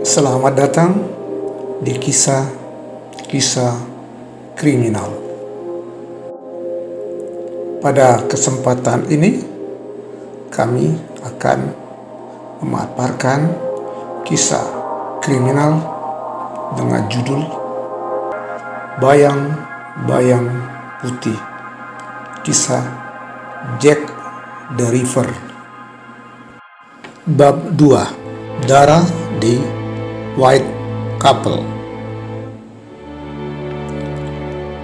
Selamat datang di kisah-kisah kriminal. Pada kesempatan ini, kami akan memaparkan kisah kriminal dengan judul Bayang-Bayang Putih, kisah Jack the Ripper. Bab 2, Darah di Whitechapel.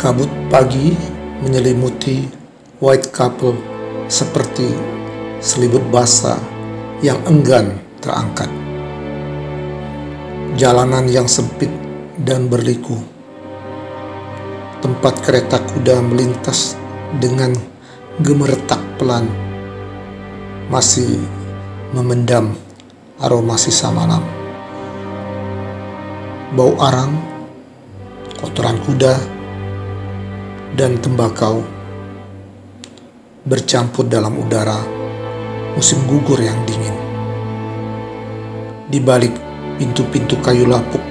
Kabut pagi menyelimuti Whitechapel seperti selimut basah yang enggan terangkat. Jalanan yang sempit dan berliku. Tempat kereta kuda melintas dengan gemeretak pelan, masih memendam aroma sisa malam. Bau arang, kotoran kuda, dan tembakau bercampur dalam udara musim gugur yang dingin. Di balik pintu-pintu kayu lapuk,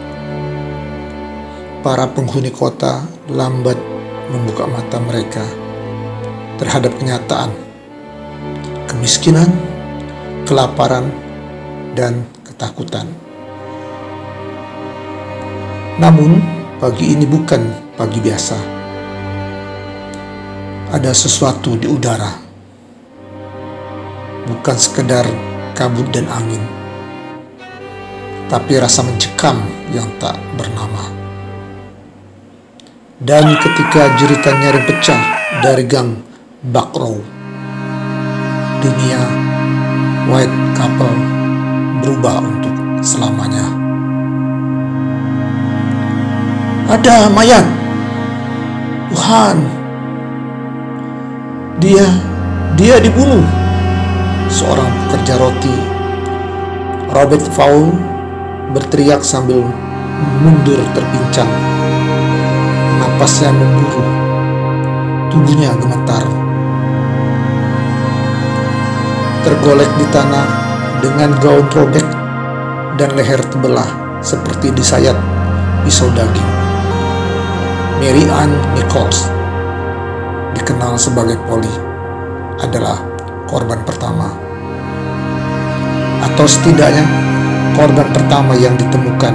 para penghuni kota lambat membuka mata mereka terhadap kenyataan, kemiskinan, kelaparan, dan ketakutan. Namun, pagi ini bukan pagi biasa. Ada sesuatu di udara. Bukan sekedar kabut dan angin, tapi rasa mencekam yang tak bernama. Dan ketika jeritan nyaring pecah dari gang Buckrow, dunia Whitechapel berubah untuk selamanya. Ada mayat. Tuhan. Dia dibunuh. Seorang pekerja roti, Robert Fowl, berteriak sambil mundur terpincang. Napasnya memburu. Tubuhnya gemetar. Tergolek di tanah dengan gaun robek dan leher terbelah seperti disayat pisau daging. Mary Ann Nichols, dikenal sebagai Polly, adalah korban pertama, atau setidaknya korban pertama yang ditemukan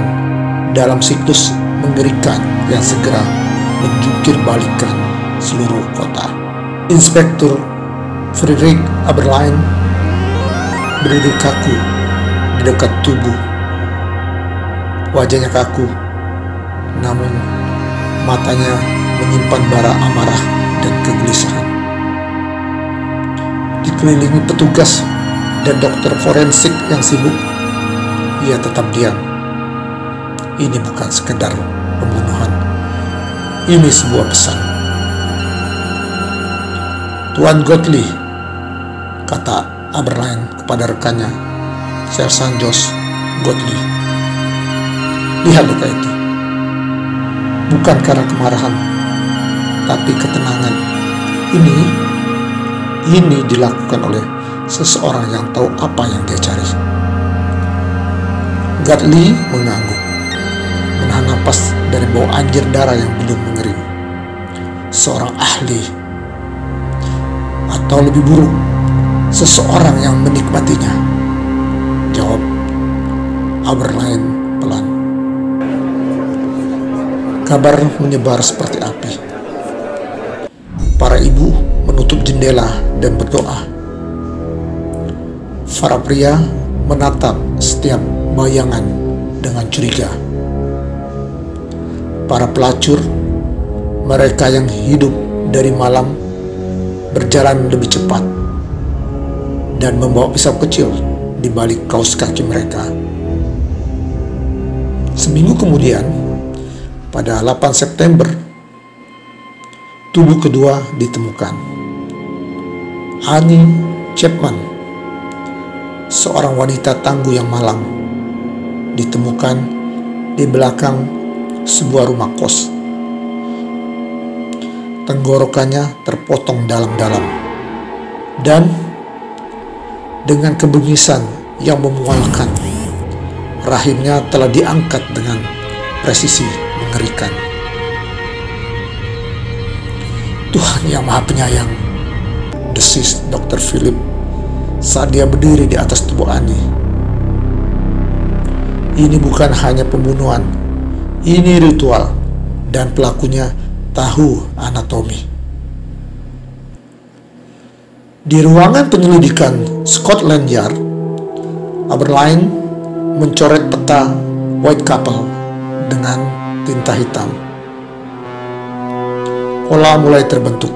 dalam siklus mengerikan yang segera menjungkir balikan seluruh kota. Inspektur Frederick Aberline berdiri kaku di dekat tubuh. Wajahnya kaku, namun matanya menyimpan bara amarah dan kegelisahan. Dikelilingi petugas dan dokter forensik yang sibuk, ia tetap diam. Ini bukan sekedar pembunuhan. Ini sebuah pesan. Tuan Godley, kata Aberline kepada rekannya, Sersan Josh Godley. Lihat luka itu. Bukan karena kemarahan, tapi ketenangan. Ini dilakukan oleh seseorang yang tahu apa yang dia cari. Godley mengangguk, menahan napas dari bau anjir darah yang belum mengering. Seorang ahli, atau lebih buruk, seseorang yang menikmatinya, jawab Aberline pelan. Kabar menyebar seperti api. Para ibu menutup jendela dan berdoa. Para pria menatap setiap bayangan dengan curiga. Para pelacur, mereka yang hidup dari malam, berjalan lebih cepat dan membawa pisau kecil di balik kaos kaki mereka. Seminggu kemudian, pada 8 September, tubuh kedua ditemukan. Annie Chapman, seorang wanita tangguh yang malang, ditemukan di belakang sebuah rumah kos. Tenggorokannya terpotong dalam-dalam, dan dengan kebengisan yang memualkan, rahimnya telah diangkat dengan presisi mengerikan. Tuhan yang Maha Penyayang, desis Dr. Philip saat dia berdiri di atas tubuh Ani. Ini bukan hanya pembunuhan, ini ritual, dan pelakunya tahu anatomi. Di ruangan penyelidikan Scotland Yard, Aberline mencoret peta Whitechapel dengan tinta hitam. Pola mulai terbentuk.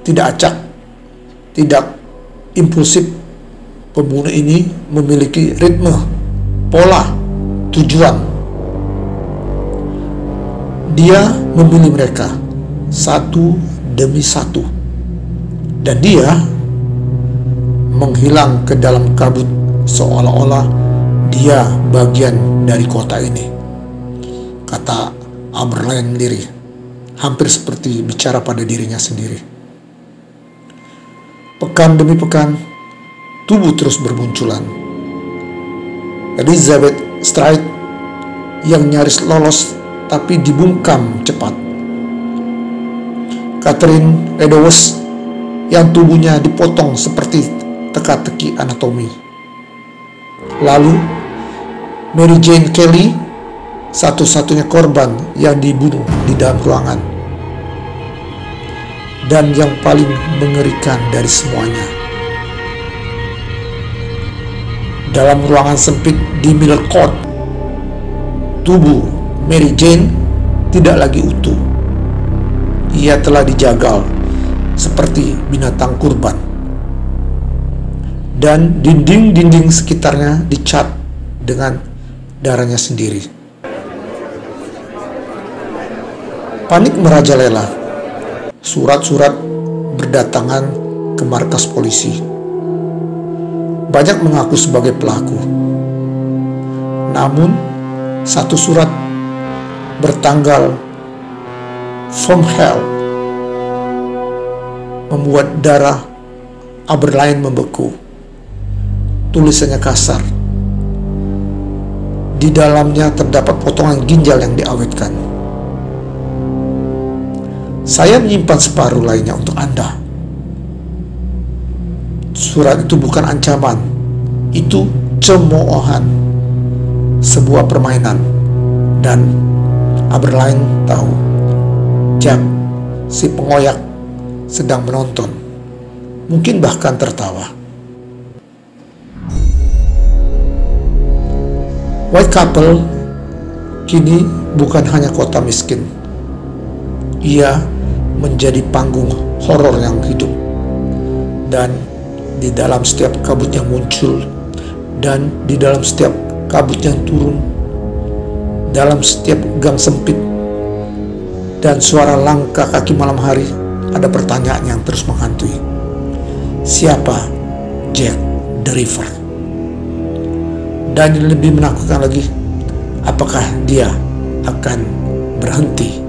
Tidak acak, tidak impulsif, pembunuh ini memiliki ritme, pola, tujuan. Dia memilih mereka satu demi satu, dan dia menghilang ke dalam kabut seolah-olah dia bagian dari kota ini, kata Aberline lirih, hampir seperti bicara pada dirinya sendiri. Pekan demi pekan, tubuh terus bermunculan. Elizabeth Stride yang nyaris lolos tapi dibungkam cepat. Catherine Eddowes yang tubuhnya dipotong seperti teka-teki anatomi. Lalu Mary Jane Kelly, satu-satunya korban yang dibunuh di dalam ruangan. Dan yang paling mengerikan dari semuanya, dalam ruangan sempit di Middle Court, tubuh Mary Jane tidak lagi utuh. Ia telah dijagal seperti binatang kurban, dan dinding-dinding sekitarnya dicat dengan darahnya sendiri. Panik merajalela. Surat-surat berdatangan ke markas polisi. Banyak mengaku sebagai pelaku. Namun, satu surat bertanggal From Hell membuat darah Aberline membeku. Tulisannya kasar. Di dalamnya terdapat potongan ginjal yang diawetkan. Saya menyimpan separuh lainnya untuk Anda. Surat itu bukan ancaman, itu cemoohan, sebuah permainan. Dan Aberline tahu Jack, si pengoyak, sedang menonton, mungkin bahkan tertawa. Whitechapel kini bukan hanya kota miskin. Ia menjadi panggung horor yang hidup, dan di dalam setiap kabut yang muncul, dan di dalam setiap kabut yang turun, dalam setiap gang sempit dan suara langkah kaki malam hari, ada pertanyaan yang terus menghantui. Siapa Jack the Ripper? Dan yang lebih menakutkan lagi, apakah dia akan berhenti